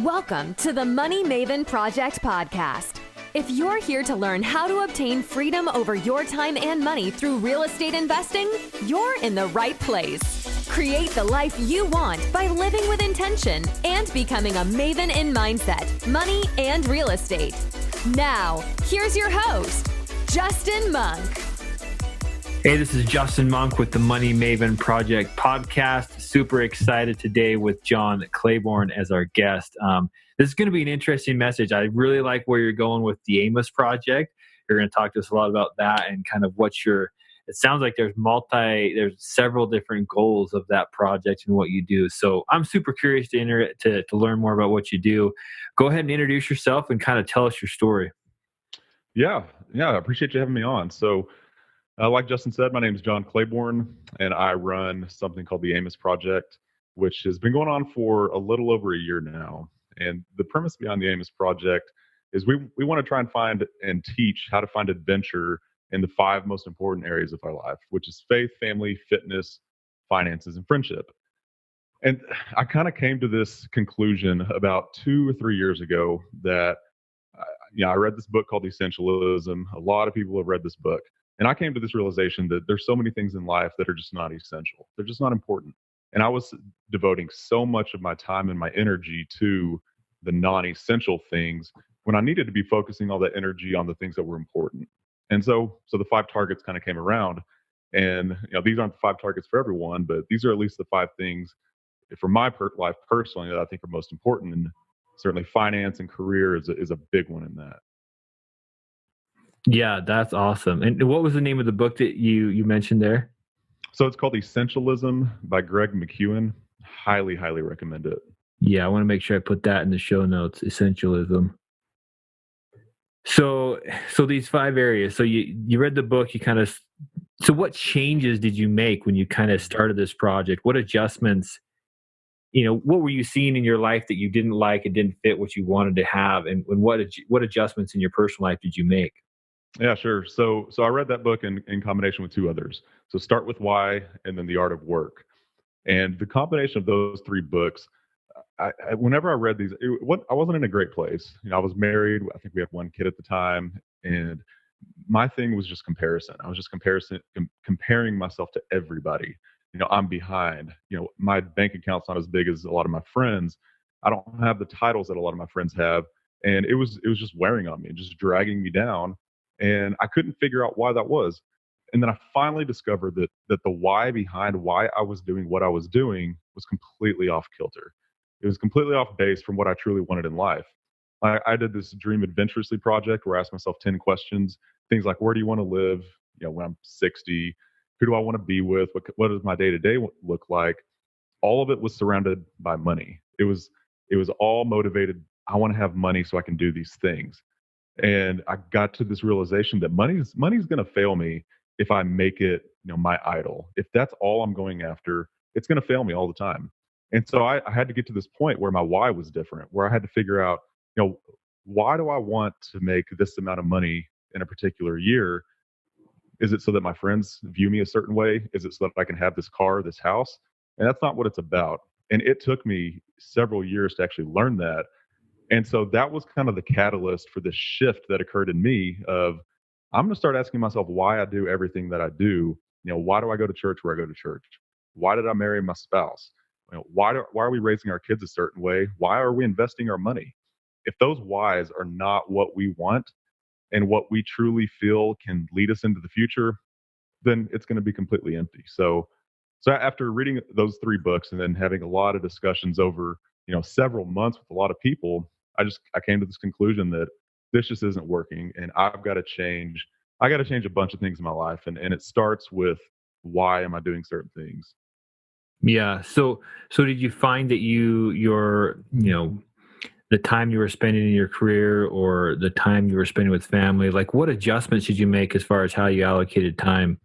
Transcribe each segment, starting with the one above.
Welcome to the Money Maven Project podcast. If you're here to learn how to obtain freedom over your time and money through real estate investing, you're in the right place. Create the life you want by living with intention and becoming a Maven in mindset, money, and real estate. Now, here's your host, Justin Monk. Hey, this is Justin Monk with the Money Maven Project podcast. Super excited today with John Claborn as our guest. This is going to be an interesting message. I really like where you're going with the Amos Project. You're going to talk to us a lot about that and kind of what it sounds like there's several different goals of that project and what you do. So I'm super curious to learn more about what you do. Go ahead and introduce yourself and kind of tell us your story. Yeah, I appreciate you having me on. So like Justin said, my name is John Claborn, and I run something called the Amos Project, which has been going on for a little over a year now. And the premise behind the Amos Project is we want to try and find and teach how to find adventure in the 5 most important areas of our life, which is faith, family, fitness, finances, and friendship. And I kind of came to this conclusion about 2 or 3 years ago that I read this book called Essentialism. A lot of people have read this book. And I came to this realization that there's so many things in life that are just not essential. They're just not important. And I was devoting so much of my time and my energy to the non-essential things when I needed to be focusing all that energy on the things that were important. And so the 5 targets kind of came around. And these aren't the 5 targets for everyone, but these are at least the 5 things for my life personally that I think are most important. And certainly finance and career is a big one in that. Yeah, that's awesome. And what was the name of the book that you mentioned there? So it's called Essentialism by Greg McKeown. Highly, highly recommend it. Yeah, I want to make sure I put that in the show notes, Essentialism. So these 5 areas. So you read the book, so what changes did you make when you kind of started this project? What adjustments, what were you seeing in your life that you didn't like and didn't fit what you wanted to have? And what adjustments in your personal life did you make? Yeah, sure. So I read that book in combination with 2 others. So Start With Why and then The Art of Work. And the combination of those 3 books, whenever I read these, I wasn't in a great place. I was married. I think we had 1 kid at the time. And my thing was just comparison. I was just comparing myself to everybody. I'm behind. My bank account's not as big as a lot of my friends. I don't have the titles that a lot of my friends have. And it was just wearing on me, just dragging me down. And I couldn't figure out why that was. And then I finally discovered that the why behind why I was doing what I was doing was completely off kilter. It was completely off base from what I truly wanted in life. I did this Dream Adventurously project where I asked myself 10 questions, things like, where do you want to live when I'm 60? Who do I want to be with? What does my day-to-day look like? All of it was surrounded by money. It was all motivated. I want to have money so I can do these things. And I got to this realization that money's going to fail me if I make it, my idol. If that's all I'm going after, it's going to fail me all the time. And so I had to get to this point where my why was different, where I had to figure out, why do I want to make this amount of money in a particular year? Is it so that my friends view me a certain way? Is it so that I can have this car, this house? And that's not what it's about. And it took me several years to actually learn that. And so that was kind of the catalyst for this shift that occurred in me of, I'm going to start asking myself why I do everything that I do. Why do I go to church where I go to church? Why did I marry my spouse? Why are we raising our kids a certain way? Why are we investing our money? If those whys are not what we want and what we truly feel can lead us into the future, then it's going to be completely empty. So after reading those 3 books and then having a lot of discussions over several months with a lot of people, I came to this conclusion that this just isn't working, and I've got to change. I got to change a bunch of things in my life, and it starts with why am I doing certain things? Yeah. So did you find that the time you were spending in your career or the time you were spending with family, like what adjustments did you make as far as how you allocated time?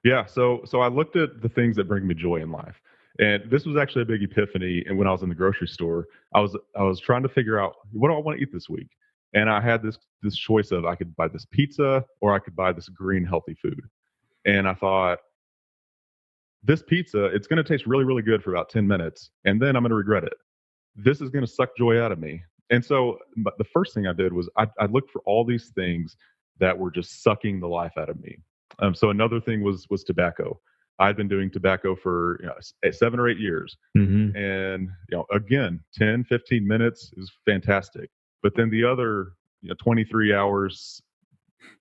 Yeah. So I looked at the things that bring me joy in life. And this was actually a big epiphany. And when I was in the grocery store, I was trying to figure out, what do I want to eat this week? And I had this choice of, I could buy this pizza or I could buy this green healthy food. And I thought, this pizza, it's going to taste really, really good for about 10 minutes. And then I'm going to regret it. this is going to suck joy out of me. And so, but the first thing I did was I looked for all these things that were just sucking the life out of me. So another thing was tobacco. I'd been doing tobacco for 7 or 8 years. Mm-hmm. And, again, 10, 15 minutes is fantastic. But then the other 23 hours,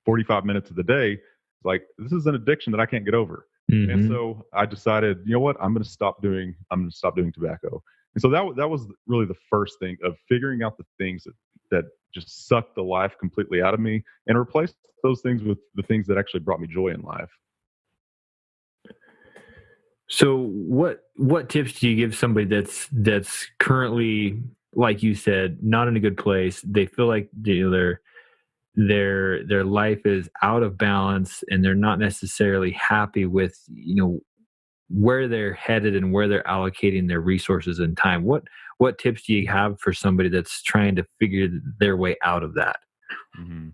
45 minutes of the day, like, this is an addiction that I can't get over. Mm-hmm. And so I decided, you know what, I'm going to stop doing tobacco. And so that was really the first thing of figuring out the things that just sucked the life completely out of me, and replace those things with the things that actually brought me joy in life. So what tips do you give somebody that's currently, like you said, not in a good place? They feel like their life is out of balance, and they're not necessarily happy with where they're headed and where they're allocating their resources and time. What tips do you have for somebody that's trying to figure their way out of that? Mm-hmm.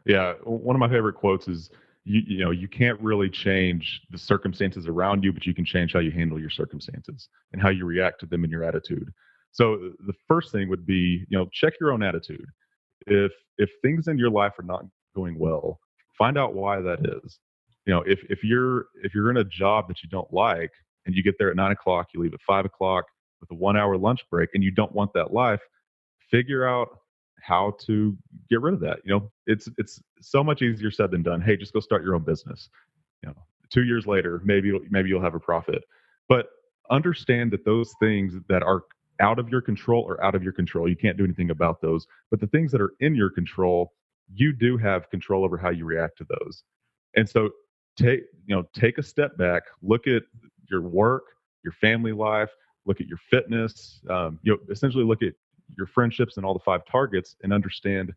Yeah, one of my favorite quotes is, you can't really change the circumstances around you, but you can change how you handle your circumstances and how you react to them and your attitude. So the first thing would be, check your own attitude. If things in your life are not going well, find out why that is. If you're in a job that you don't like, and you get there at 9 o'clock, you leave at 5 o'clock with a 1 hour lunch break, and you don't want that life, figure out how to get rid of that. It's so much easier said than done. Hey, just go start your own business. 2 years later, maybe you'll have a profit. But understand that those things that are out of your control are out of your control. You can't do anything about those. But the things that are in your control, you do have control over how you react to those. And so take a step back, look at your work, your family life, look at your fitness, essentially look at your friendships and all the 5 targets, and understand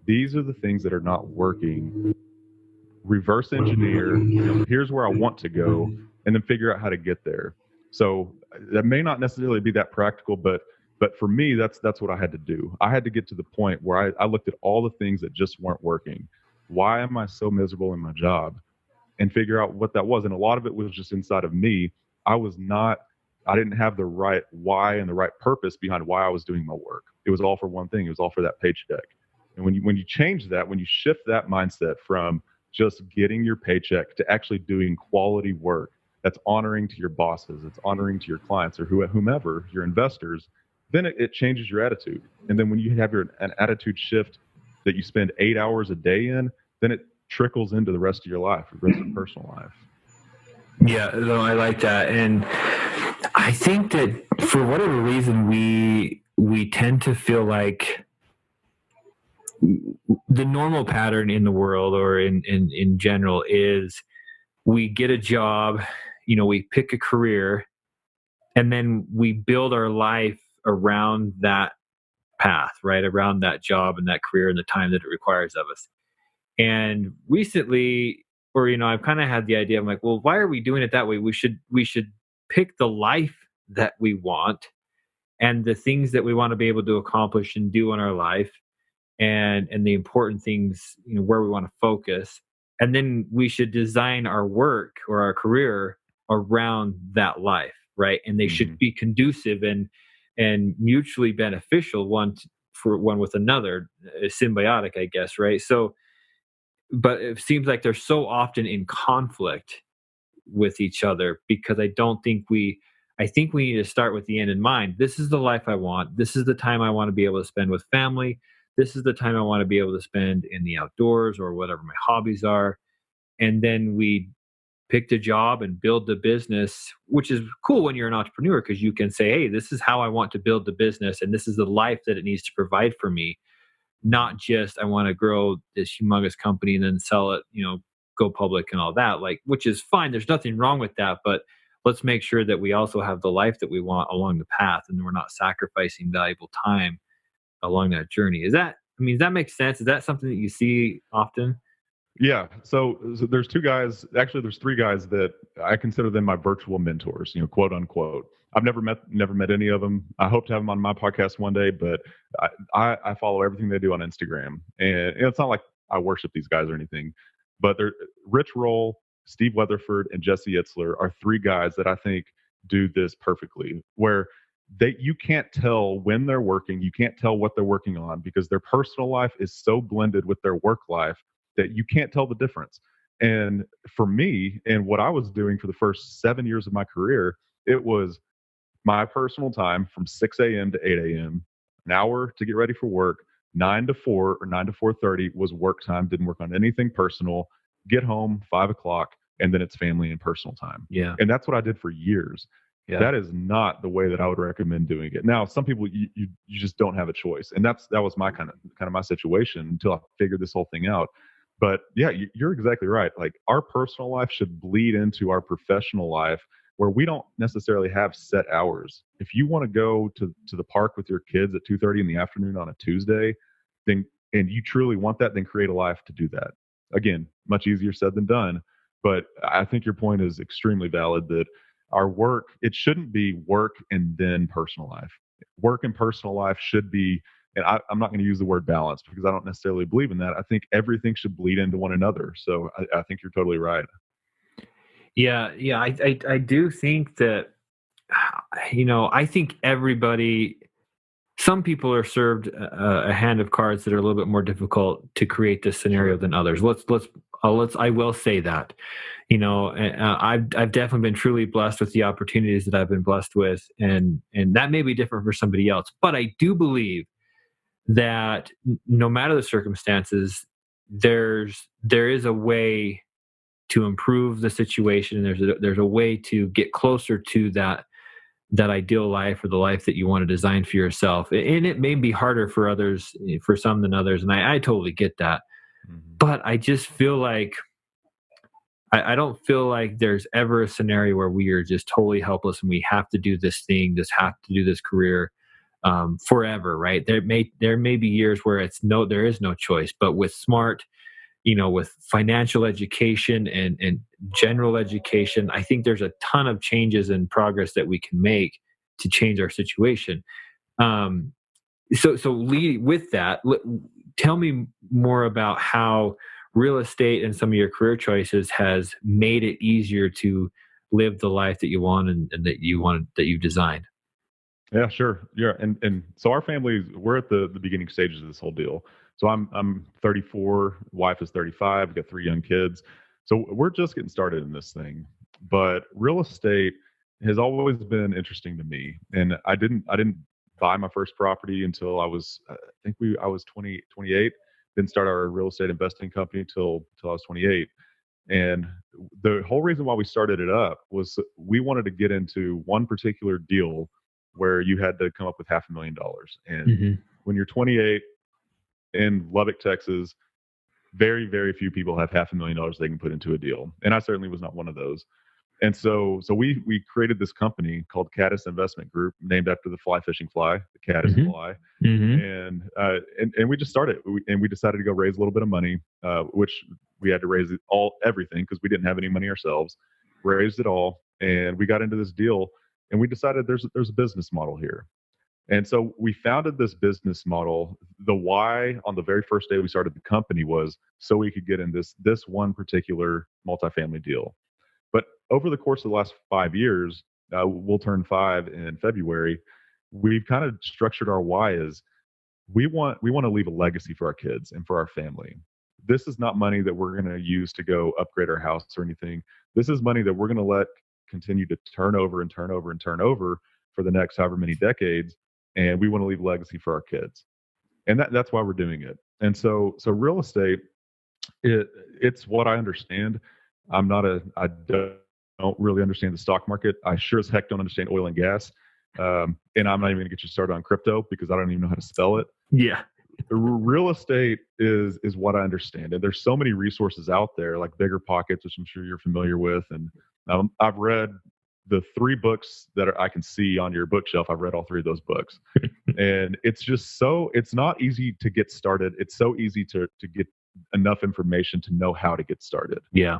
these are the things that are not working. Reverse engineer, here's where I want to go, and then figure out how to get there. So that may not necessarily be that practical, but for me, that's what I had to do. I had to get to the point where I looked at all the things that just weren't working. Why am I so miserable in my job? And figure out what that was. And a lot of it was just inside of me. I didn't have the right why and the right purpose behind why I was doing my work. It was all for one thing. It was all for that paycheck. And when you change that, when you shift that mindset from just getting your paycheck to actually doing quality work that's honoring to your bosses, it's honoring to your clients or whomever, your investors, then it changes your attitude. And then when you have an attitude shift that you spend 8 hours a day in, then it trickles into the rest of your life, the rest of your personal life. Yeah, no, I like that. And I think that for whatever reason, we tend to feel like the normal pattern in the world or in general is we get a job, we pick a career, and then we build our life around that path, right? Around that job and that career and the time that it requires of us. And recently, I've kind of had the idea, I'm like, well, why are we doing it that way? We should pick the life that we want and the things that we want to be able to accomplish and do in our life, and the important things, where we want to focus. And then we should design our work or our career around that life, right? And they should be conducive and mutually beneficial one with another, symbiotic, I guess, right? So, but it seems like they're so often in conflict with each other, because I think we need to start with the end in mind. This is the life I want. This is the time I want to be able to spend with family. This is the time I want to be able to spend in the outdoors or whatever my hobbies are. And then we pick the job and build the business, which is cool when you're an entrepreneur, because you can say, hey, this is how I want to build the business, and this is the life that it needs to provide for me. Not just I want to grow this humongous company and then sell it, go public and all that, which is fine. There's nothing wrong with that, but let's make sure that we also have the life that we want along the path, and we're not sacrificing valuable time along that journey. Does that make sense? Is that something that you see often? Yeah. So there's 2 guys, actually there's 3 guys that I consider them my virtual mentors, quote unquote. I've never met any of them. I hope to have them on my podcast one day, but I follow everything they do on Instagram. And it's not like I worship these guys or anything, but they're Rich Roll, Steve Weatherford, and Jesse Itzler are 3 guys that I think do this perfectly, where you can't tell when they're working. You can't tell what they're working on because their personal life is so blended with their work life that you can't tell the difference. And for me, and what I was doing for the first 7 years of my career, it was my personal time from 6 a.m. to 8 a.m., an hour to get ready for work, 9 to 4 or 9 to 4:30 was work time, didn't work on anything personal, get home 5 o'clock, and then it's family and personal time. Yeah. And that's what I did for years. Yeah. That is not the way that I would recommend doing it. Now, some people you just don't have a choice, and that was my kind of my situation until I figured this whole thing out. But yeah, you're exactly right. Like our personal life should bleed into our professional life, where we don't necessarily have set hours. If you want to go to the park with your kids at 2:30 in the afternoon on a Tuesday, then and you truly want that, then create a life to do that. Again, much easier said than done. But I think your point is extremely valid that our work, it shouldn't be work and then personal life. Work and personal life should be, and I'm not going to use the word balance because I don't necessarily believe in that. I think everything should bleed into one another. So I think you're totally right. Yeah. I do think that, I think some people are served a hand of cards that are a little bit more difficult to create this scenario than others. I will say that, I've definitely been truly blessed with the opportunities that I've been blessed with, and that may be different for somebody else. But I do believe that no matter the circumstances, there is a way to improve the situation, and there's a way to get closer to that ideal life, or the life that you want to design for yourself. And it may be harder for some than others, and I totally get that. Mm-hmm. But I just feel like I don't feel like there's ever a scenario where we are just totally helpless and we have to do this thing, have to do this career forever, right? There may be years where there is no choice, but with smart, with financial education and general education, I think there's a ton of changes and progress that we can make to change our situation. So Lee, with that, tell me more about how real estate and some of your career choices has made it easier to live the life that you want and that you've designed. Yeah, sure. Yeah, and so our family, we're at the beginning stages of this whole deal. So I'm 34, wife is 35, we've got 3 young kids. So we're just getting started in this thing. But real estate has always been interesting to me, and I didn't buy my first property until I was I was 28. Didn't start our real estate investing company till I was 28. And the whole reason why we started it up was we wanted to get into one particular deal where you had to come up with $500,000. And when you're 28 in Lubbock, Texas, very, very few people have $500,000 they can put into a deal. And I certainly was not one of those. And so we created this company called Caddis Investment Group, named after the fly fishing fly, the caddis fly. And we just started, and we decided to go raise a little bit of money, which we had to raise everything because we didn't have any money ourselves. Raised it all, and we got into this deal, and we decided there's a business model here. And so we founded this business model. The why on the very first day we started the company was so we could get in this one particular multifamily deal. But over the course of the last 5 years, we'll turn 5 in February. We've kind of structured our why as we want to leave a legacy for our kids and for our family. This is not money that we're going to use to go upgrade our house or anything. This is money that we're going to let continue to turn over and turn over and turn over for the next however many decades. And we want to leave a legacy for our kids. And that's why we're doing it. And so real estate, it's what I understand. I don't really understand the stock market. I sure as heck don't understand oil and gas. And I'm not even going to get you started on crypto because I don't even know how to spell it. Yeah. Real estate is what I understand. And there's so many resources out there like Bigger Pockets, which I'm sure you're familiar with. And I've read the 3 books that I can see on your bookshelf. I've read all 3 of those books. And it's just it's not easy to get started. It's so easy to get enough information to know how to get started. Yeah.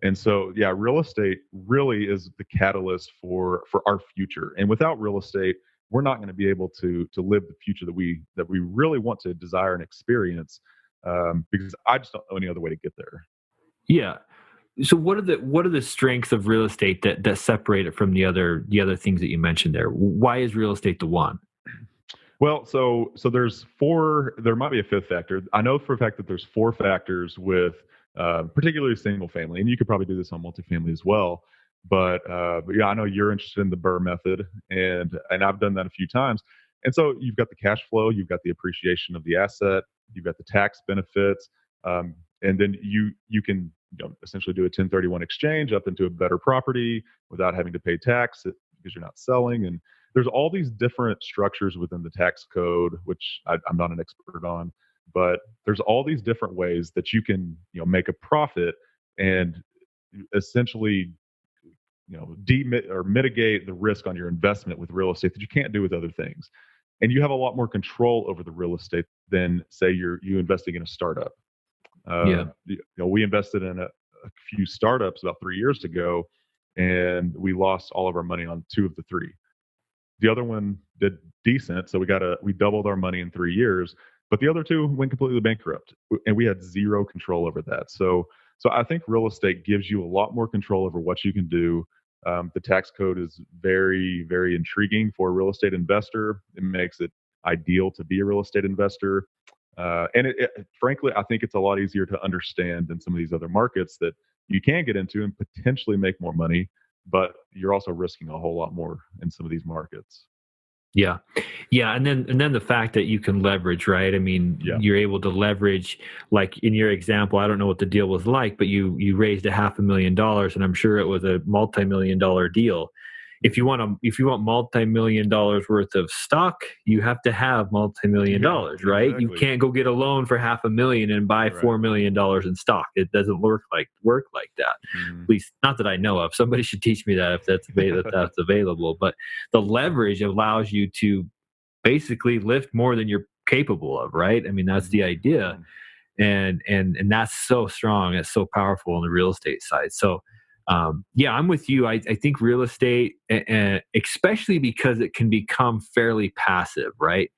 And so, yeah, real estate really is the catalyst for our future. And without real estate, we're not going to be able to live the future that we really want to desire and experience, because I just don't know any other way to get there. Yeah. So what are the strengths of real estate that separate it from the other things that you mentioned there? Why is real estate the one? Well, so there's four. There might be a fifth factor. I know for a fact that there's four factors with particularly single family, and you could probably do this on multifamily as well. But yeah, I know you're interested in the BRRRR method, and I've done that a few times. And so you've got the cash flow, you've got the appreciation of the asset, you've got the tax benefits, and then you can essentially do a 1031 exchange up into a better property without having to pay tax because you're not selling. And there's all these different structures within the tax code, which I'm not an expert on, but there's all these different ways that you can make a profit and essentially mitigate the risk on your investment with real estate that you can't do with other things. And you have a lot more control over the real estate than say you investing in a startup. We invested in a few startups about 3 years ago, and we lost all of our money on two of the three. The other one did decent, so we doubled our money in 3 years. But the other two went completely bankrupt, and we had zero control over that. So I think real estate gives you a lot more control over what you can do. The tax code is very, very intriguing for a real estate investor. It makes it ideal to be a real estate investor. And frankly, I think it's a lot easier to understand than some of these other markets that you can get into and potentially make more money, but you're also risking a whole lot more in some of these markets. Yeah. And then the fact that you can leverage, right? I mean, you're able to leverage, like in your example, I don't know what the deal was like, but you raised $500,000, and I'm sure it was a multi-million-dollar deal. If you want multi-million-dollars worth of stock, you have to have multi-million-dollars, right? Exactly. You can't go get a loan for $500,000 and buy $4 million in stock. It doesn't work like that. At least not that I know of. Somebody should teach me that if that's available. But the leverage allows you to basically lift more than you're capable of, right? I mean, that's the idea, and that's so strong. It's so powerful on the real estate side. So. I'm with you. I think real estate, especially because it can become fairly passive, right?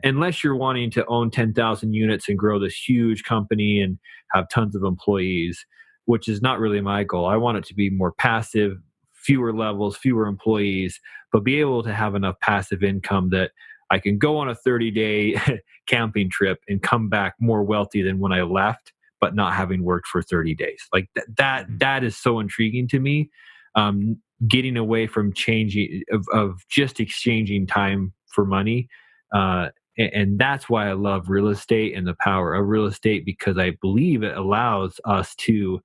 Unless you're wanting to own 10,000 units and grow this huge company and have tons of employees, which is not really my goal. I want it to be more passive, fewer levels, fewer employees, but be able to have enough passive income that I can go on a 30-day camping trip and come back more wealthy than when I left, but not having worked for 30 days. Like that is so intriguing to me. Getting away from of just exchanging time for money. And that's why I love real estate and the power of real estate, because I believe it allows us to,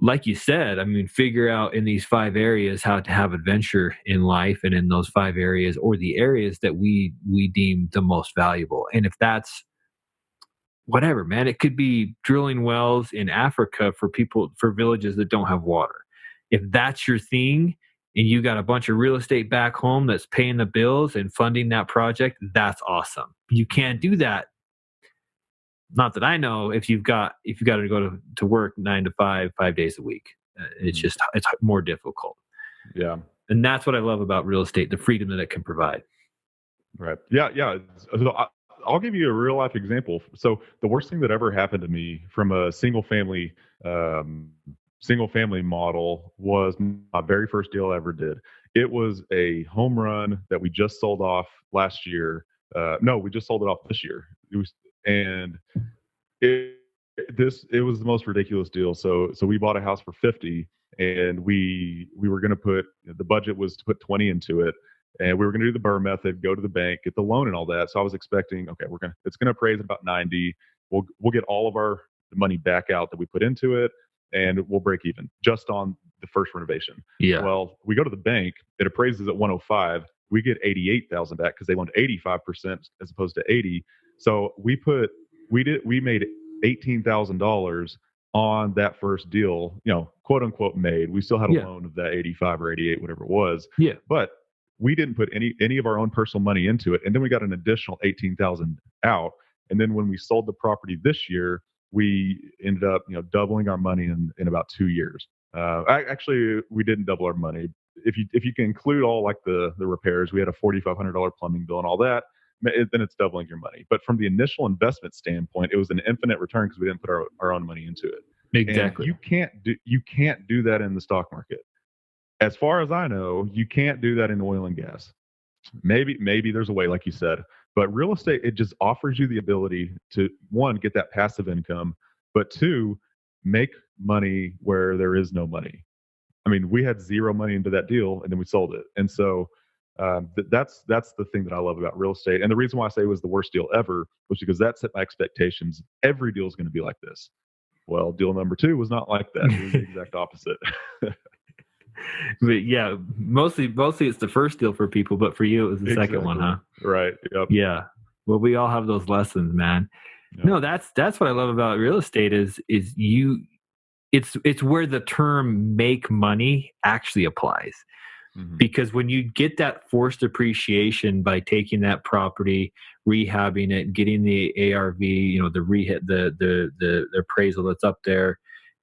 like you said, I mean, figure out in these 5 areas how to have adventure in life, and in those 5 areas, or the areas that we deem the most valuable. And if that's whatever, man, it could be drilling wells in Africa for villages that don't have water. If that's your thing and you got a bunch of real estate back home that's paying the bills and funding that project, that's awesome. You can't do that. Not that I know, if you've got to go to work 9 to 5 days a week. It's more difficult. Yeah. And that's what I love about real estate, the freedom that it can provide. Right. Yeah. So I'll give you a real life example. So the worst thing that ever happened to me from a single family model was my very first deal I ever did. It was a home run that we just sold off last year. No, we just sold it off this year. It was the most ridiculous deal. So we bought a house for 50, and we were going to put, the budget was to put 20 into it. And we were going to do the BRRRR method, go to the bank, get the loan and all that. So I was expecting, okay, it's going to appraise about 90. We'll get all of our money back out that we put into it, and we'll break even just on the first renovation. Yeah. Well, we go to the bank, it appraises at 105. We get 88,000 back because they want 85% as opposed to 80. So we made $18,000 on that first deal, quote unquote made. We still had a loan of that 85 or 88, whatever it was. Yeah. But we didn't put any of our own personal money into it. And then we got an additional 18,000 out. And then when we sold the property this year, we ended up, doubling our money in about 2 years. Actually, we didn't double our money. If you can include all like the repairs, we had a $4,500 plumbing bill and all that, then it's doubling your money. But from the initial investment standpoint, it was an infinite return because we didn't put our own money into it. Exactly. And you can't do that in the stock market. As far as I know, you can't do that in oil and gas. Maybe there's a way, like you said, but real estate, it just offers you the ability to, one, get that passive income, but two, make money where there is no money. I mean, we had zero money into that deal, and then we sold it. And so that's the thing that I love about real estate. And the reason why I say it was the worst deal ever was because that set my expectations. Every deal is going to be like this. Well, deal number 2 was not like that. It was the exact opposite. But yeah, mostly it's the first deal for people, but for you it was the second one, huh? Right. Yep. Yeah. Well, we all have those lessons, man. Yep. No, that's what I love about real estate is it's where the term make money actually applies. Mm-hmm. Because when you get that forced appreciation by taking that property, rehabbing it, getting the ARV, the appraisal that's up there,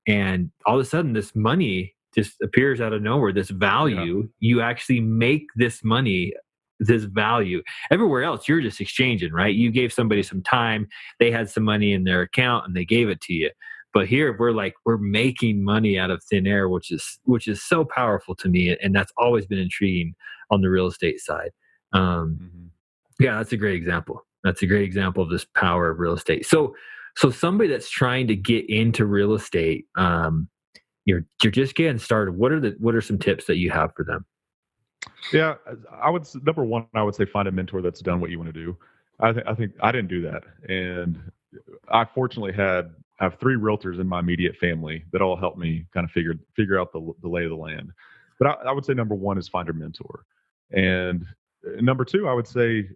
and all of a sudden this money just appears out of nowhere, this value, you actually make this money, this value. Everywhere else, you're just exchanging, right? You gave somebody some time, they had some money in their account and they gave it to you. But here we're making money out of thin air, which is so powerful to me. And that's always been intriguing on the real estate side. Yeah, that's a great example. That's a great example of this power of real estate. So somebody that's trying to get into real estate, you're just getting started. What are some tips that you have for them? Yeah, number one, I would say find a mentor that's done what you want to do. I think I didn't do that, and I fortunately have 3 realtors in my immediate family that all helped me kind of figure out the lay of the land. But I would say number 1 is find a mentor, and number 2, I would say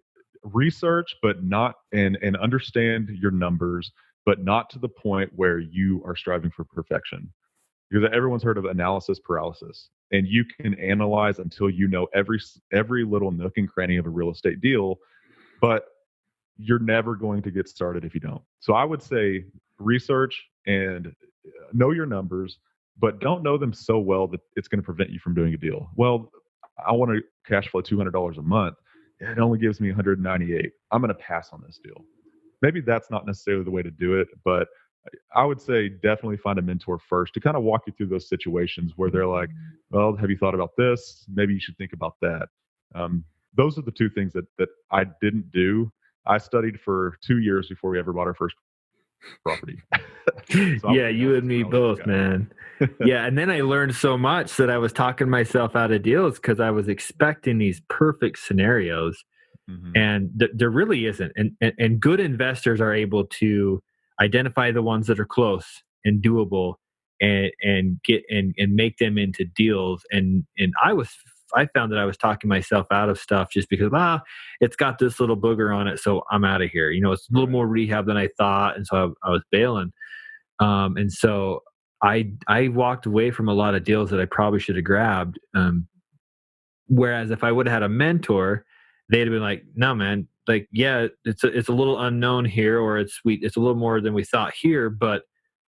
research, but not and understand your numbers, but not to the point where you are striving for perfection. Because everyone's heard of analysis paralysis, and you can analyze until you know every little nook and cranny of a real estate deal, but you're never going to get started if you don't. So I would say research and know your numbers, but don't know them so well that it's going to prevent you from doing a deal. Well, I want to cash flow $200 a month. It only gives me $198. I'm going to pass on this deal. Maybe that's not necessarily the way to do it, but I would say definitely find a mentor first to kind of walk you through those situations where they're like, well, have you thought about this? Maybe you should think about that. Those are the 2 things that I didn't do. I studied for 2 years before we ever bought our first property. So yeah, you and me both, man. Yeah, and then I learned so much that I was talking myself out of deals because I was expecting these perfect scenarios, and there really isn't. And good investors are able to identify the ones that are close and doable, and get and make them into deals. And I found that I was talking myself out of stuff just because, it's got this little booger on it, so I'm out of here. It's a little more rehab than I thought, and so I was bailing. And so I walked away from a lot of deals that I probably should have grabbed. Whereas if I would have had a mentor, they'd have been like, "No, man, like, yeah, it's a little unknown here, or it's a little more than we thought here, but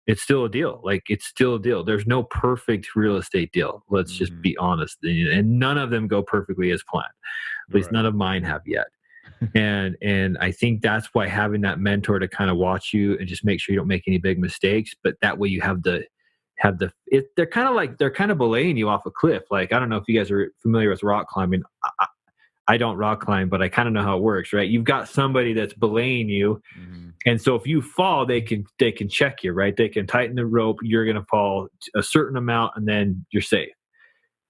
it's still a deal. Like, it's still a deal. There's no perfect real estate deal. Let's just be honest. And none of them go perfectly as planned. At least none of mine have yet. And I think that's why having that mentor to kind of watch you and just make sure you don't make any big mistakes. But that way you they're kind of belaying you off a cliff. Like, I don't know if you guys are familiar with rock climbing. I don't rock climb, but I kind of know how it works, right? You've got somebody that's belaying you. And so if you fall, they can check you, right? They can tighten the rope. You're going to fall a certain amount and then you're safe.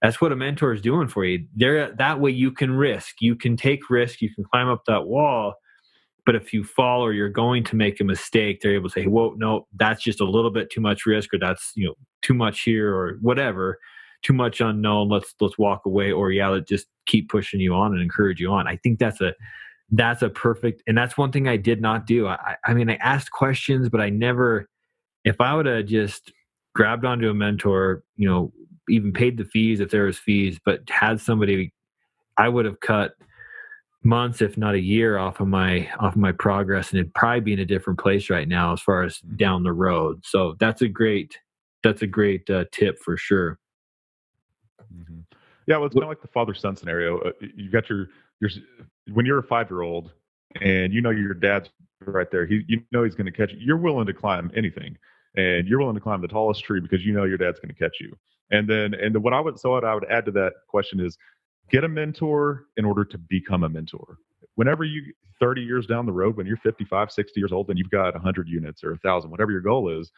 That's what a mentor is doing for you. That way you can risk. You can take risk. You can climb up that wall. But if you fall or you're going to make a mistake, they're able to say, whoa, no, that's just a little bit too much risk, or that's too much here, or whatever. Too much unknown. Let's walk away, or let's just keep pushing you on and encourage you on. I think that's a perfect, and that's one thing I did not do. I mean, I asked questions, but I never, if I would have just grabbed onto a mentor, even paid the fees if there was fees, but had somebody, I would have cut months, if not a year, off of my progress, and it'd probably be in a different place right now as far as down the road. So that's a great tip for sure. Yeah, well, it's kind of like the father-son scenario. You got your when you're a 5-year-old and your dad's right there. He's going to catch you. You're willing to climb anything. and you're willing to climb the tallest tree because you know your dad's going to catch you. And what I would add to that question is get a mentor in order to become a mentor. Whenever you 30 years down the road, when you're 55, 60 years old and you've got 100 units or 1,000, whatever your goal is,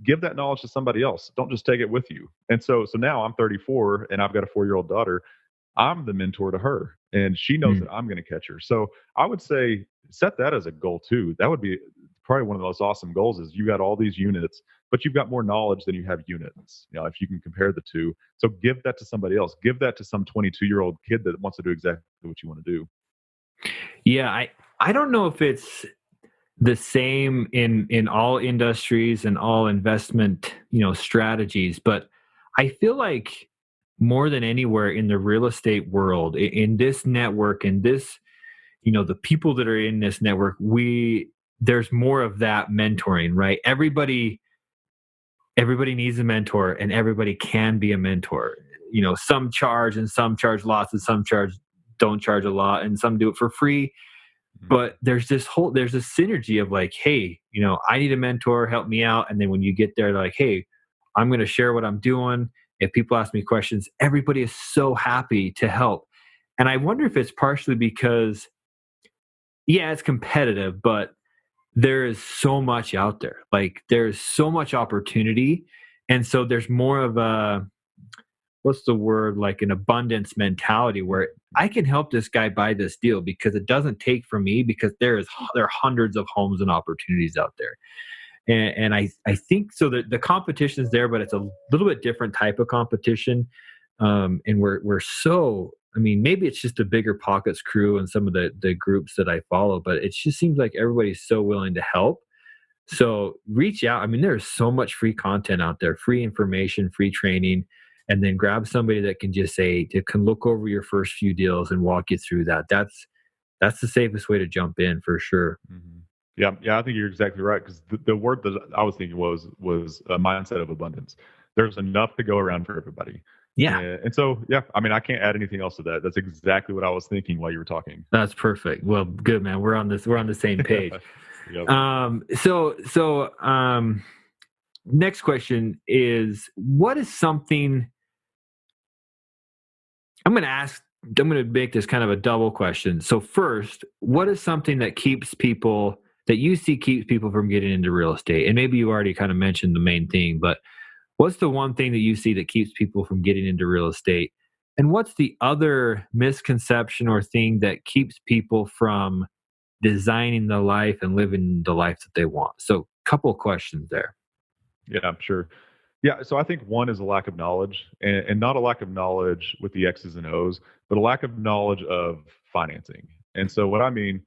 give that knowledge to somebody else. Don't just take it with you. And so now I'm 34 and I've got a 4-year-old daughter. I'm the mentor to her, and she knows that I'm going to catch her. So I would say set that as a goal too. That would be probably one of the most awesome goals. Is you got all these units, but you've got more knowledge than you have units. If you can compare the two, so give that to somebody else. Give that to some 22-year-old kid that wants to do exactly what you want to do. Yeah, I don't know if it's the same in all industries and all investment strategies, but I feel like more than anywhere in the real estate world, in this network, in this the people that are in this network, there's more of that mentoring, right? Everybody needs a mentor, and everybody can be a mentor. Some charge, and some charge lots, and some don't charge a lot, and some do it for free. But there's this synergy of like, hey, I need a mentor, help me out. And then when you get there, like, hey, I'm going to share what I'm doing. If people ask me questions, everybody is so happy to help. And I wonder if it's partially because, yeah, it's competitive, but there is so much out there. Like, there's so much opportunity. And so there's more of a, what's the word, like an abundance mentality where I can help this guy buy this deal because it doesn't take from me, because there are hundreds of homes and opportunities out there. And I think so that the competition is there, but it's a little bit different type of competition. And we're so, maybe it's just a Bigger Pockets crew and some of the groups that I follow, but it just seems like everybody's so willing to help. So reach out. There's so much free content out there, free information, free training, and then grab somebody that can just can look over your first few deals and walk you through that. That's the safest way to jump in for sure. Mm-hmm. Yeah, I think you're exactly right, because the word that I was thinking was a mindset of abundance. There's enough to go around for everybody. Yeah. And so, yeah, I can't add anything else to that. That's exactly what I was thinking while you were talking. That's perfect. Well, good, man. We're on the same page. Yep. So next question is, what is something I'm going to make this kind of a double question. So first, what is something that keeps people from getting into real estate? And maybe you already kind of mentioned the main thing, but what's the one thing that you see that keeps people from getting into real estate? And what's the other misconception or thing that keeps people from designing the life and living the life that they want? So couple questions there. Yeah, sure. Yeah, so I think one is a lack of knowledge, and not a lack of knowledge with the X's and O's, but a lack of knowledge of financing. And so what I mean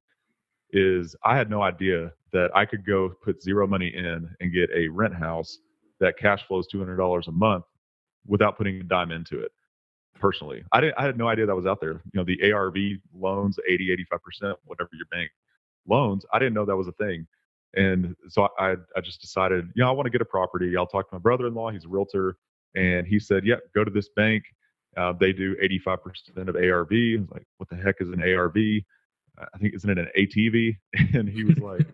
is I had no idea that I could go put zero money in and get a rent house that cash flows $200 a month without putting a dime into it. Personally, I had no idea that was out there. The ARV loans, 80-85%, whatever your bank loans, I didn't know that was a thing. And so I just decided, I want to get a property. I'll talk to my brother-in-law. He's a realtor. And he said, yeah, go to this bank. They do 85% of ARV. I was like, what the heck is an ARV? I think, isn't it an ATV? And he was like,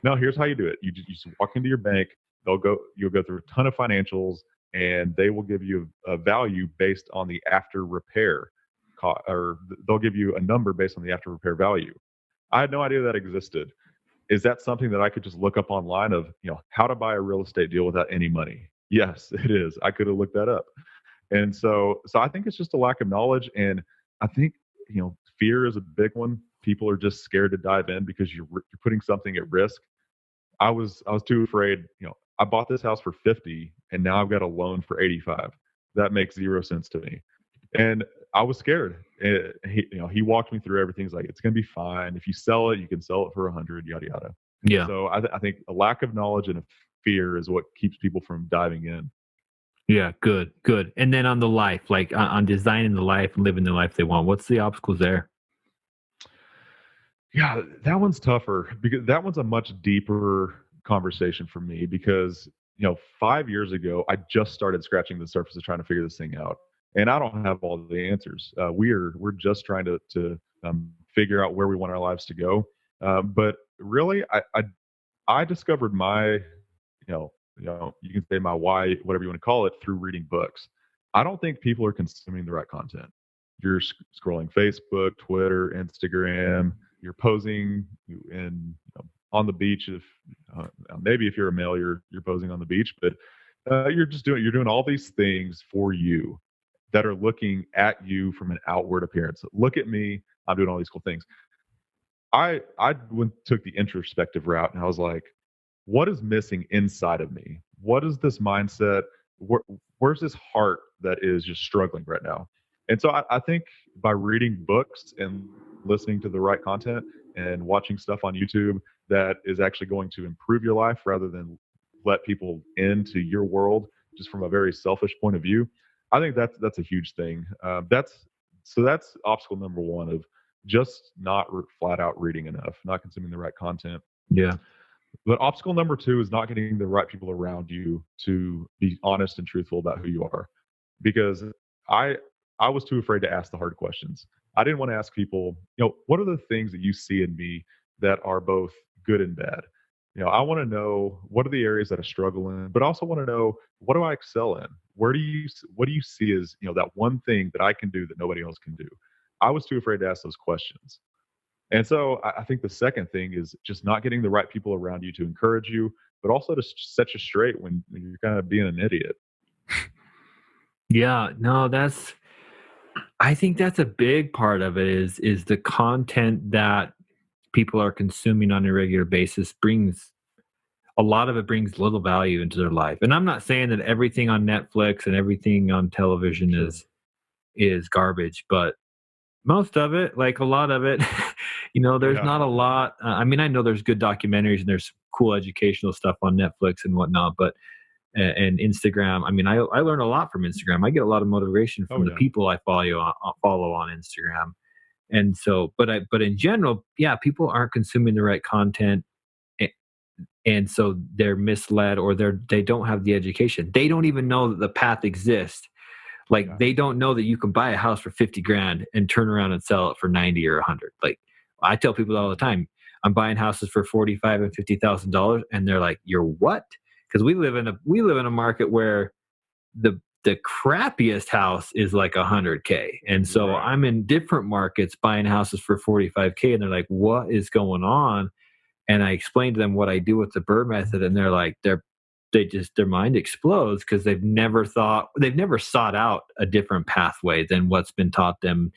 no, here's how you do it. You just walk into your bank. You'll go through a ton of financials, and they will give you a value based on the after repair cost, or they'll give you a number based on the after repair value. I had no idea that existed. Is that something that I could just look up online of, how to buy a real estate deal without any money? Yes, it is. I could have looked that up. And so I think it's just a lack of knowledge. And I think, fear is a big one. People are just scared to dive in because you're putting something at risk. I was too afraid. I bought this house for 50 and now I've got a loan for 85. That makes zero sense to me. And I was scared. And he walked me through everything. He's like, it's going to be fine. If you sell it, you can sell it for 100, yada, yada. Yeah. So I think a lack of knowledge and a fear is what keeps people from diving in. Yeah. Good. And then on the life, like on designing the life and living the life they want, what's the obstacles there? Yeah, that one's tougher, because that one's a much deeper conversation for me, because 5 years ago I just started scratching the surface of trying to figure this thing out, and I don't have all the answers. We're just trying to figure out where we want our lives to go. But really, I discovered my you can say my why, whatever you want to call it, through reading books. I don't think people are consuming the right content. You're scrolling Facebook, Twitter, Instagram. You're posing in on the beach. If maybe if you're a male, you're posing on the beach, but you're doing all these things for you that are looking at you from an outward appearance. Look at me. I'm doing all these cool things. Took the introspective route, and I was like, what is missing inside of me? What is this mindset? Where's this heart that is just struggling right now? And so I think by reading books and listening to the right content and watching stuff on YouTube that is actually going to improve your life rather than let people into your world just from a very selfish point of view, I think that's a huge thing. That's obstacle number one of just not flat out reading enough, not consuming the right content. Yeah. But obstacle number two is not getting the right people around you to be honest and truthful about who you are. Because I was too afraid to ask the hard questions. I didn't want to ask people, what are the things that you see in me that are both good and bad? I want to know what are the areas that I struggle in, but I also want to know what do I excel in? What do you see as, that one thing that I can do that nobody else can do? I was too afraid to ask those questions. And so I think the second thing is just not getting the right people around you to encourage you, but also to set you straight when you're kind of being an idiot. Yeah, no, I think that's a big part of it is the content that people are consuming on a regular basis brings little value into their life. And I'm not saying that everything on Netflix and everything on television is garbage, but most of it, like a lot of it, there's not a lot. I know there's good documentaries and there's cool educational stuff on Netflix and whatnot, but and Instagram. I learn a lot from Instagram. I get a lot of motivation from the people I follow on Instagram. And so, but in general, yeah, people aren't consuming the right content, and so they're misled or they don't have the education. They don't even know that the path exists. Like they don't know that you can buy a house for 50 grand and turn around and sell it for 90 or 100. Like I tell people all the time, I'm buying houses for $45,000 and $50,000, and they're like, "You're what?" Because we live in a market where the crappiest house is like $100K, and so I'm in different markets buying houses for $45K, and they're like, "What is going on?" And I explained to them what I do with the BRRRR method, and they're like, their mind explodes because they've never sought out a different pathway than what's been taught them.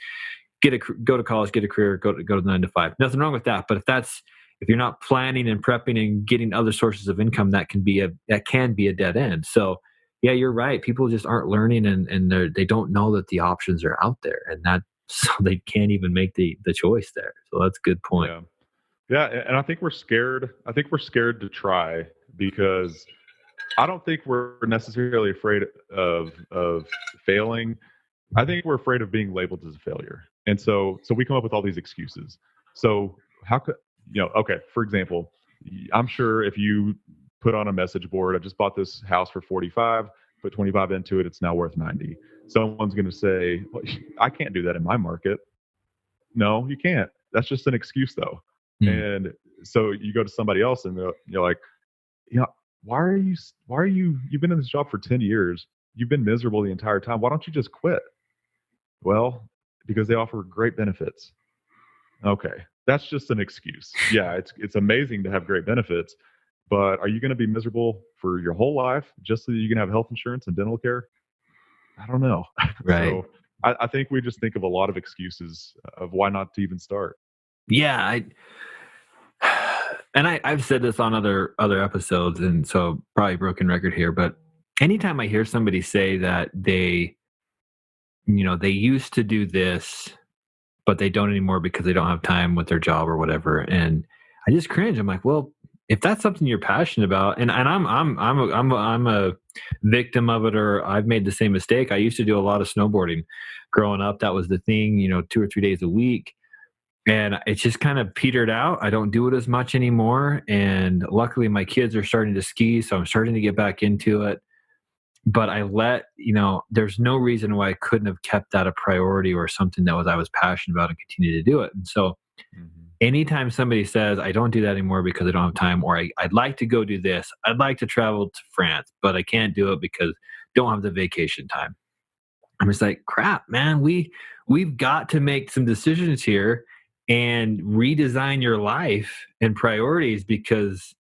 Go to college, get a career, go to 9 to 5. Nothing wrong with that. But if you're not planning and prepping and getting other sources of income, that can be a dead end. So yeah, you're right. People just aren't learning and they don't know that the options are out there, and so they can't even make the choice there. So that's a good point. Yeah. And I think we're scared. I think we're scared to try because I don't think we're necessarily afraid of failing. I think we're afraid of being labeled as a failure. And so we come up with all these excuses. So how could, okay, for example, I'm sure if you put on a message board, I just bought this house for 45, put 25 into it, it's now worth 90. Someone's going to say, well, I can't do that in my market. No, you can't. That's just an excuse though. And so you go to somebody else and you're like, why are you've been in this job for 10 years. You've been miserable the entire time. Why don't you just quit? Well, because they offer great benefits. Okay. That's just an excuse. Yeah. It's amazing to have great benefits, but are you going to be miserable for your whole life just so that you can have health insurance and dental care? I don't know. Right. So I think we just think of a lot of excuses of why not to even start. Yeah. I've said this on other episodes, and so probably broken record here, but anytime I hear somebody say that they used to do this, but they don't anymore because they don't have time with their job or whatever, and I just cringe. I'm like, well, if that's something you're passionate about, and I'm a victim of it, or I've made the same mistake. I used to do a lot of snowboarding growing up. That was the thing, 2 or 3 days a week. And it's just kind of petered out. I don't do it as much anymore. And luckily my kids are starting to ski, so I'm starting to get back into it. But there's no reason why I couldn't have kept that a priority or something that I was passionate about and continue to do it. And so, anytime somebody says, I don't do that anymore because I don't have time, or I'd like to go do this, I'd like to travel to France, but I can't do it because don't have the vacation time. I'm just like, crap, man, we've got to make some decisions here and redesign your life and priorities, because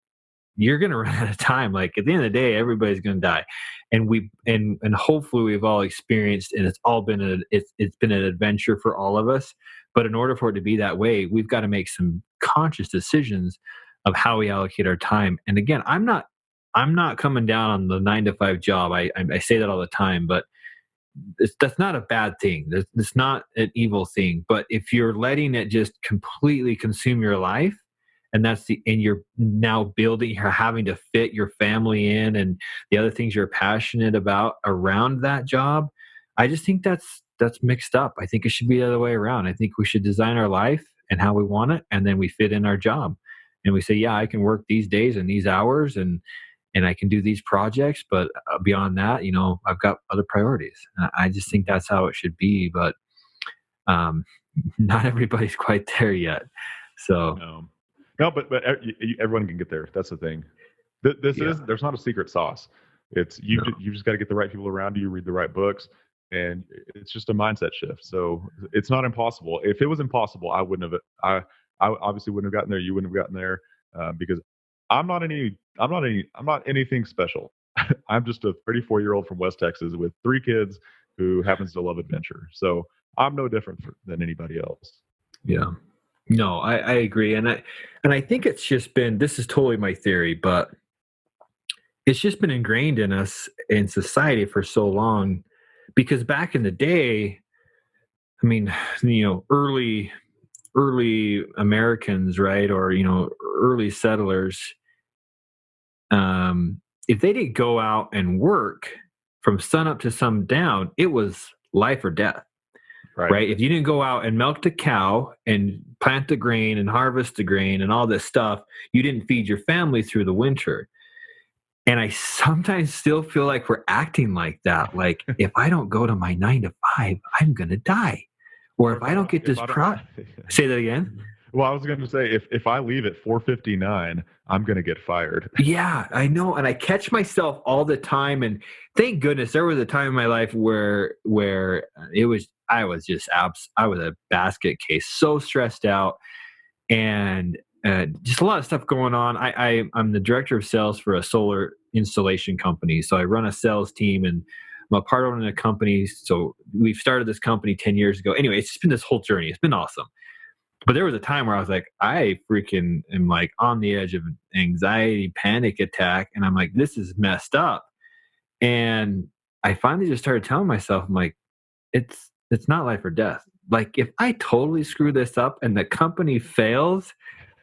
you're going to run out of time. Like at the end of the day, everybody's going to die. And hopefully we've all experienced, and it's all been it's been an adventure for all of us. But in order for it to be that way, we've got to make some conscious decisions of how we allocate our time. And again, I'm not coming down on the 9 to 5 job. I say that all the time, but that's not a bad thing. It's not an evil thing. But if you're letting it just completely consume your life, and you're now you're having to fit your family in and the other things you're passionate about around that job, I just think that's mixed up. I think it should be the other way around. I think we should design our life and how we want it, and then we fit in our job, and we say, yeah, I can work these days and these hours, and I can do these projects, but beyond that, I've got other priorities. I just think that's how it should be, but not everybody's quite there yet. So. No, but everyone can get there. That's the thing. There's not a secret sauce. It's you just got to get the right people around you, read the right books, and it's just a mindset shift. So it's not impossible. If it was impossible, I obviously wouldn't have gotten there. You wouldn't have gotten there, because I'm not anything special. I'm just a 34-year-old from West Texas with 3 kids who happens to love adventure. So I'm no different than anybody else. Yeah. No, I agree. And I think it's just been, this is totally my theory, but it's just been ingrained in us in society for so long, because back in the day, I mean, early Americans, right? Or, early settlers, if they didn't go out and work from sun up to sundown, it was life or death. Right. If you didn't go out and milk the cow and plant the grain and harvest the grain and all this stuff, you didn't feed your family through the winter. And I sometimes still feel like we're acting like that. Like, if I don't go to my 9 to 5, I'm going to die. Or if I don't get this say that again. Well, I was going to say, if I leave at 4:59, I'm going to get fired. Yeah, I know. And I catch myself all the time. And thank goodness there was a time in my life where I was a basket case, so stressed out, and just a lot of stuff going on. I'm the director of sales for a solar installation company. So I run a sales team, and I'm a part owner in a company. So we've started this company 10 years ago. Anyway, it's just been this whole journey. It's been awesome. But there was a time where I was like, I freaking am like on the edge of an anxiety panic attack. And I'm like, this is messed up. And I finally just started telling myself, I'm like, it's not life or death. Like, if I totally screw this up and the company fails,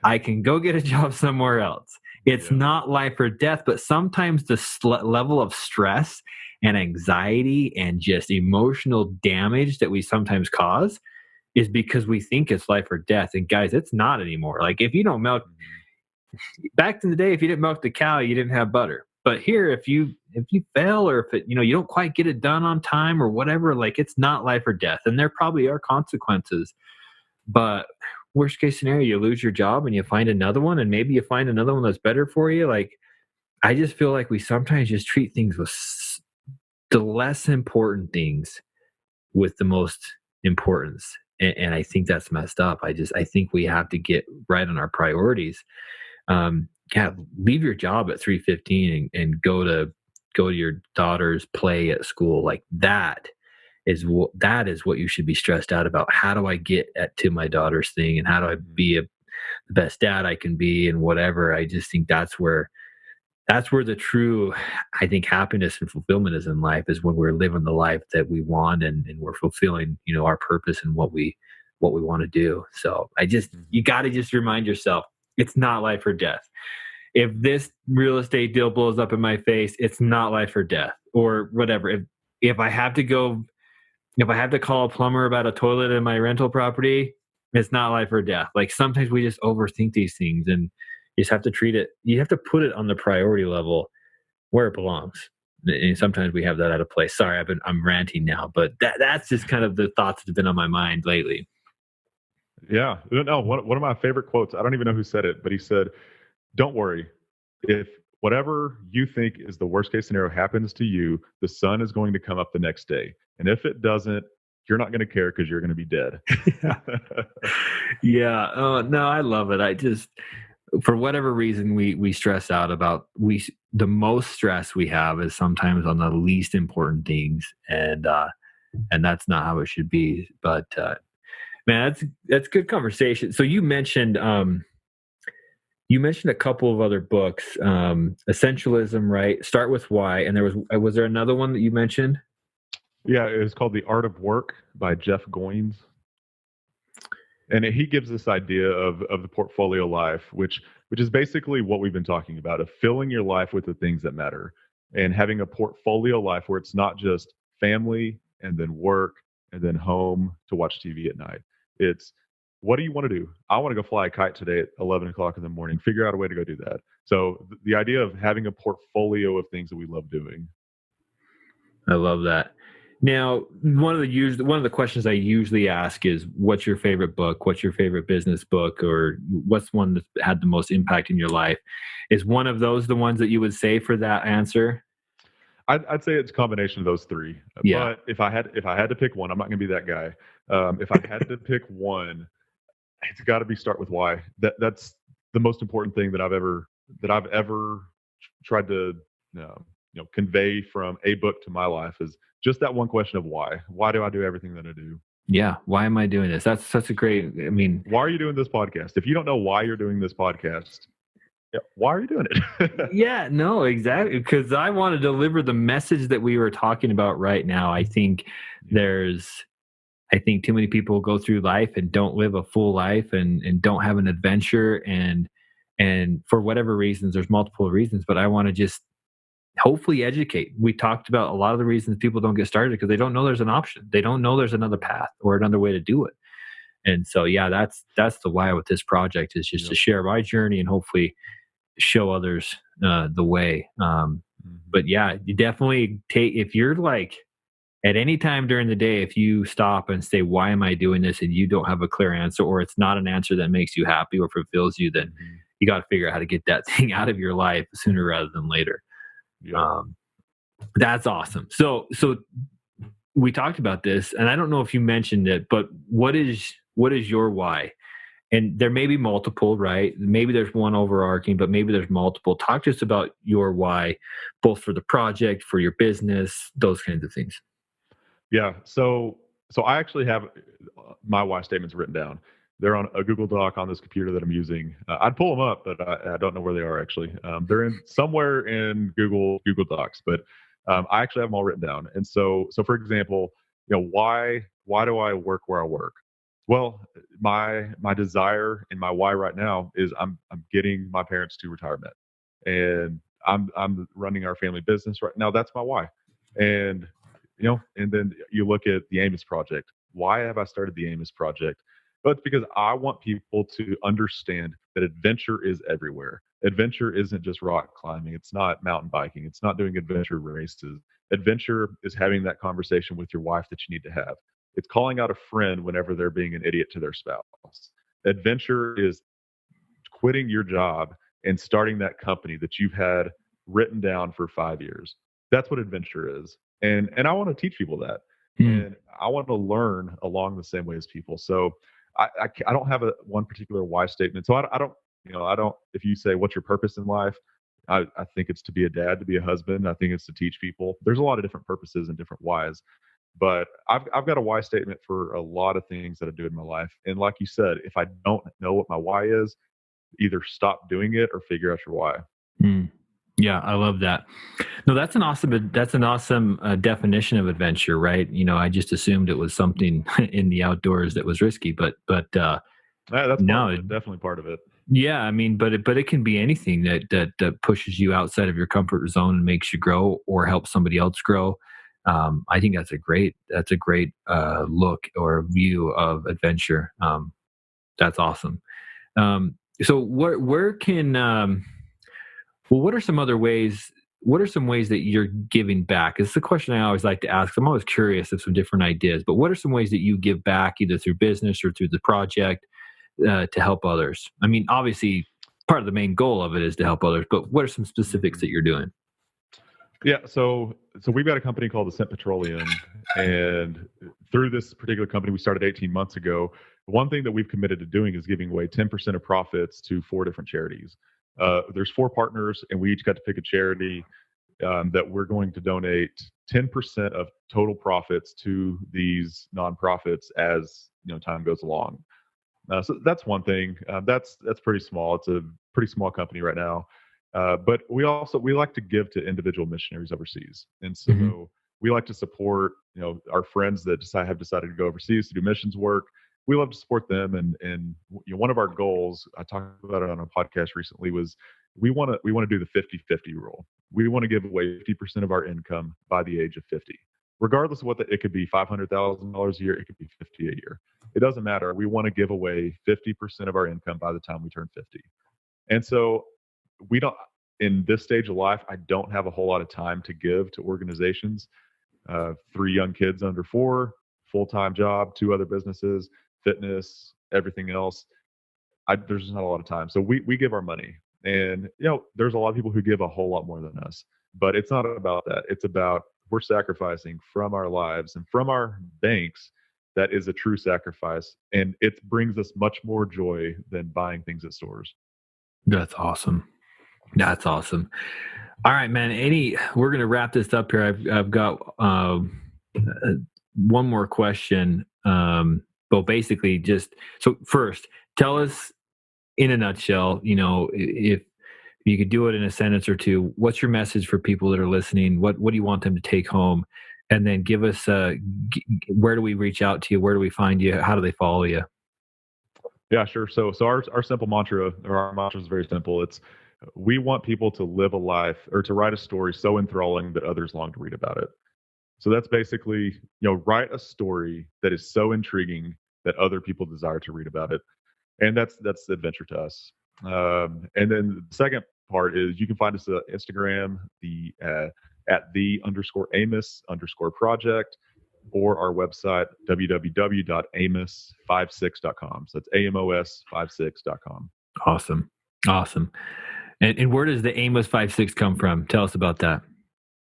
I can go get a job somewhere else. It's not life or death, but sometimes the level of stress and anxiety and just emotional damage that we sometimes cause is because we think it's life or death. And guys, it's not anymore. Like, if you don't milk, back in the day, if you didn't milk the cow, you didn't have butter. But here, if you fail, or if you don't quite get it done on time or whatever, like, it's not life or death. And there probably are consequences. But worst case scenario, you lose your job and you find another one, and maybe you find another one that's better for you. Like, I just feel like we sometimes just treat things with the less important things with the most importance. And I think that's messed up. I think we have to get right on our priorities. Leave your job at 3:15 and go to your daughter's play at school. Like, that is what you should be stressed out about. How do I get to my daughter's thing, and how do I be the best dad I can be, and whatever. I just think that's where the true, I think, happiness and fulfillment is in life, is when we're living the life that we want, and we're fulfilling, our purpose and what we want to do. So you got to just remind yourself, it's not life or death. If this real estate deal blows up in my face, it's not life or death, or whatever. If I have to call a plumber about a toilet in my rental property, it's not life or death. Like, sometimes we just overthink these things, and you just have to treat it. You have to put it on the priority level where it belongs. And sometimes we have that out of place. Sorry, I'm ranting now, but that's just kind of the thoughts that have been on my mind lately. Yeah. No, one of my favorite quotes, I don't even know who said it, but he said, "Don't worry. If whatever you think is the worst case scenario happens to you, the sun is going to come up the next day. And if it doesn't, you're not going to care because you're going to be dead." Yeah. Oh, no, I love it. I just, for whatever reason, we stress out about the most stress we have is sometimes on the least important things, and that's not how it should be. But man, that's good conversation. So you mentioned a couple of other books, Essentialism, right? Start with Why, and was there another one that you mentioned? Yeah, it's called The Art of Work by Jeff Goins. And he gives this idea of the portfolio life, which is basically what we've been talking about, of filling your life with the things that matter and having a portfolio life where it's not just family and then work and then home to watch TV at night. It's, what do you want to do? I want to go fly a kite today at 11 o'clock in the morning. Figure out a way to go do that. So the idea of having a portfolio of things that we love doing. I love that. Now, one of the questions I usually ask is, what's your favorite book? What's your favorite business book? Or what's one that had the most impact in your life? Is one of those the ones that you would say for that answer? I'd say it's a combination of those three. Yeah. But if I had to pick one, I'm not going to be that guy. If I had to pick one, it's got to be Start with Why. That's the most important thing that I've ever tried to convey from a book to my life, is just that one question of why. Why do I do everything that I do? Yeah. Why am I doing this? That's such a great, I mean, why are you doing this podcast? If you don't know why you're doing this podcast, why are you doing it? Yeah, no, exactly. Because I want to deliver the message that we were talking about right now. I think too many people go through life and don't live a full life and don't have an adventure. And for whatever reasons, there's multiple reasons, but I want to just hopefully educate. We talked about a lot of the reasons people don't get started because they don't know there's an option. They don't know there's another path or another way to do it. And so, yeah, that's the why with this project, is just to share my journey and hopefully show others the way. But yeah, you definitely if you're like, at any time during the day, if you stop and say, why am I doing this? And you don't have a clear answer, or it's not an answer that makes you happy or fulfills you, then you got to figure out how to get that thing out of your life sooner rather than later. Yeah. That's awesome. So we talked about this, and I don't know if you mentioned it, but what is your why? And there may be multiple, right? Maybe there's one overarching, but maybe there's multiple. Talk to us about your why, both for the project, for your business, those kinds of things. Yeah. So I actually have my why statements written down. They're on a Google Doc on this computer that I'm using. I'd pull them up, but I don't know where they are actually. They're somewhere in Google Docs, but I actually have them all written down. And so for example, why do I work where I work? Well, my desire and my why right now is I'm getting my parents to retirement, and I'm running our family business right now. That's my why. And and then you look at the Amos Project. Why have I started the Amos Project? But it's because I want people to understand that adventure is everywhere. Adventure isn't just rock climbing. It's not mountain biking. It's not doing adventure races. Adventure is having that conversation with your wife that you need to have. It's calling out a friend whenever they're being an idiot to their spouse. Adventure is quitting your job and starting that company that you've had written down for 5 years. That's what adventure is. And I want to teach people that. And I want to learn along the same way as people. So I don't have one particular why statement. So I don't, if you say, what's your purpose in life? I think it's to be a dad, to be a husband. I think it's to teach people. There's a lot of different purposes and different whys. But I've got a why statement for a lot of things that I do in my life. And like you said, if I don't know what my why is, either stop doing it or figure out your why. Yeah, I love that. No, that's an awesome definition of adventure, right? I just assumed it was something in the outdoors that was risky, but that's definitely part of it. Yeah, I mean, but it can be anything that pushes you outside of your comfort zone and makes you grow or help somebody else grow. I think that's a great look or view of adventure. That's awesome. So where can what are some other ways? What are some ways that you're giving back? It's the question I always like to ask. I'm always curious of some different ideas, but what are some ways that you give back, either through business or through the project? to help others? I mean, obviously, part of the main goal of it is to help others, but what are some specifics that you're doing? Yeah, so we've got a company called Ascent Petroleum, and through this particular company we started 18 months ago. One thing that we've committed to doing is giving away 10% of profits to 4 different charities. There's 4 partners, and we each got to pick a charity that we're going to donate 10% of total profits to these nonprofits as time goes along. So that's one thing. That's pretty small. It's a pretty small company right now. But we like to give to individual missionaries overseas, and so we like to support our friends that have decided to go overseas to do missions work. We love to support them, and one of our goals, I talked about it on a podcast recently, was we want to do the 50-50 rule. We want to give away 50% of our income by the age of 50, regardless of it could be $500,000 a year, it could be 50 a year. It doesn't matter. We want to give away 50% of our income by the time we turn 50, and so we don't. In this stage of life, I don't have a whole lot of time to give to organizations. 3 young kids under 4, full-time job, 2 other businesses, fitness, everything else. There's just not a lot of time. So we give our money. And, there's a lot of people who give a whole lot more than us. But it's not about that. It's about we're sacrificing from our lives and from our banks. That is a true sacrifice. And it brings us much more joy than buying things at stores. That's awesome. That's awesome. All right, man. We're going to wrap this up here. I've got one more question. Well, basically so first, tell us in a nutshell, if you could do it in a sentence or two, what's your message for people that are listening? What do you want them to take home? And then give us, where do we reach out to you? Where do we find you? How do they follow you? Yeah, sure. So our simple mantra, or our mantra is very simple. We want people to live a life or to write a story so enthralling that others long to read about it. So that's basically, write a story that is so intriguing that other people desire to read about it. And that's the adventure to us. And then the second part is you can find us at Instagram, at @the_Amos_project, or our website, www.amos56.com. So that's AMOS56.com. Awesome. And where does the Amos 5:6 come from? Tell us about that.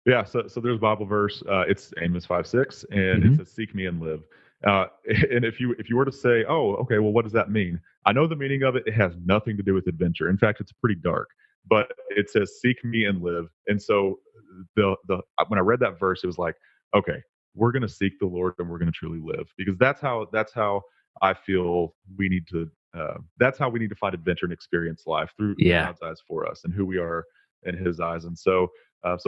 Yeah, so there's a Bible verse. It's Amos 5:6, and it says, "Seek me and live." And if you were to say, "Oh, okay, well, what does that mean?" I know the meaning of it. It has nothing to do with adventure. In fact, it's pretty dark. But it says, "Seek me and live." And so when I read that verse, it was like, okay, we're going to seek the Lord and we're going to truly live, because that's how I feel we need to. That's how we need to find adventure and experience life through God's eyes for us and who we are in His eyes. And so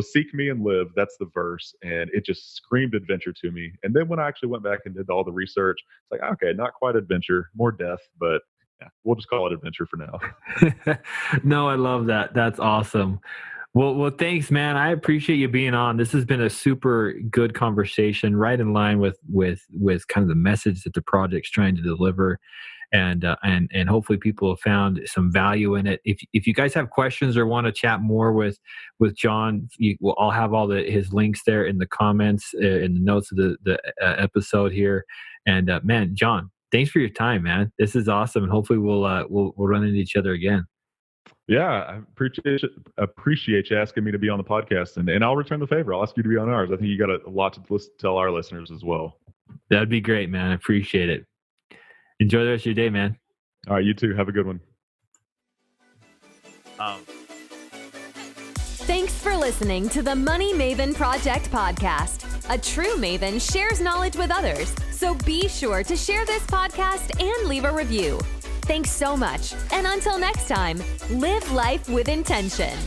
seek me and live. That's the verse, and it just screamed adventure to me. And then when I actually went back and did all the research, it's like, okay, not quite adventure, more death, but yeah, we'll just call it adventure for now. No, I love that. That's awesome. Well, thanks, man. I appreciate you being on. This has been a super good conversation, right in line with kind of the message that the project's trying to deliver. And hopefully people have found some value in it. If you guys have questions or want to chat more with John, I'll have all his links there in the comments, in the notes of the episode here. And man, John, thanks for your time, man. This is awesome, and hopefully we'll run into each other again. Yeah, I appreciate you asking me to be on the podcast, and I'll return the favor. I'll ask you to be on ours. I think you got a lot to tell our listeners as well. That'd be great, man. I appreciate it. Enjoy the rest of your day, man. All right, you too. Have a good one. Thanks for listening to the Money Maven Project podcast. A true Maven shares knowledge with others, so be sure to share this podcast and leave a review. Thanks so much, and until next time, live life with intention.